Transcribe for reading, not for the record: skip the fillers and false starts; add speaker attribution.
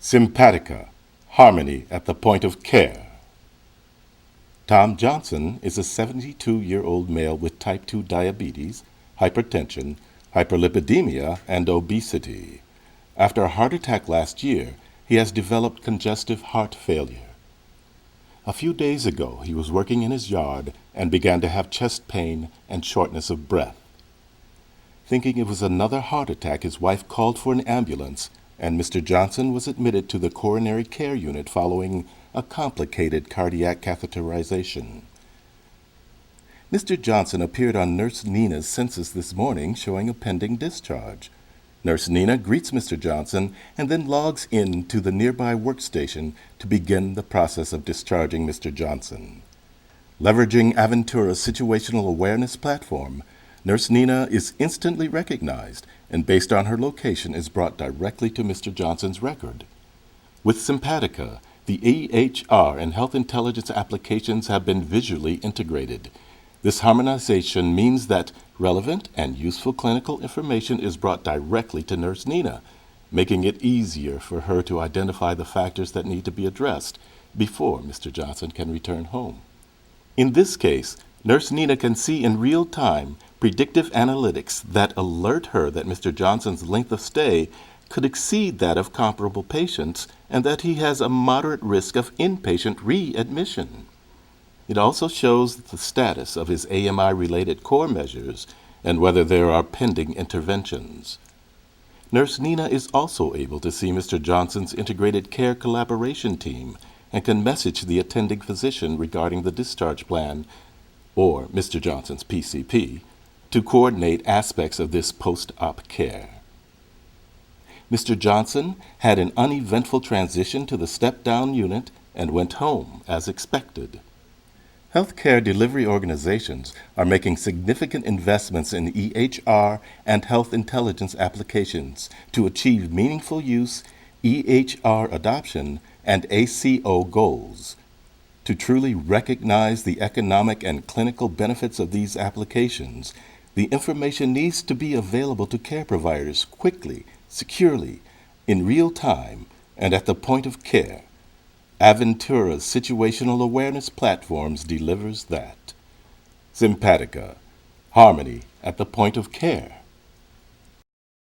Speaker 1: Sympatica, harmony at the point of care. Tom Johnson is a 72-year-old male with type 2 diabetes, hypertension, hyperlipidemia, and obesity. After a heart attack last year, he has developed congestive heart failure. A few days ago, he was working in his yard and began to have chest pain and shortness of breath. Thinking it was another heart attack, his wife called for an ambulance, and Mr. Johnson was admitted to the coronary care unit following a complicated cardiac catheterization. Mr. Johnson appeared on Nurse Nina's census this morning showing a pending discharge. Nurse Nina greets Mr. Johnson and then logs in to the nearby workstation to begin the process of discharging Mr. Johnson. Leveraging Aventura's situational awareness platform, Nurse Nina is instantly recognized and, based on her location, is brought directly to Mr. Johnson's record. With Sympatica, the EHR and health intelligence applications have been visually integrated. This harmonization means that relevant and useful clinical information is brought directly to Nurse Nina, making it easier for her to identify the factors that need to be addressed before Mr. Johnson can return home. In this case, Nurse Nina can see in real time predictive analytics that alert her that Mr. Johnson's length of stay could exceed that of comparable patients and that he has a moderate risk of inpatient readmission. It also shows the status of his AMI-related core measures and whether there are pending interventions. Nurse Nina is also able to see Mr. Johnson's integrated care collaboration team and can message the attending physician regarding the discharge plan, or Mr. Johnson's PCP, to coordinate aspects of this post-op care. Mr. Johnson had an uneventful transition to the step-down unit and went home as expected. Healthcare delivery organizations are making significant investments in EHR and health intelligence applications to achieve meaningful use, EHR adoption, and ACO goals. To truly recognize the economic and clinical benefits of these applications, the information needs to be available to care providers quickly, securely, in real time, and at the point of care. Aventura's situational awareness platforms delivers that. Sympatica, harmony at the point of care.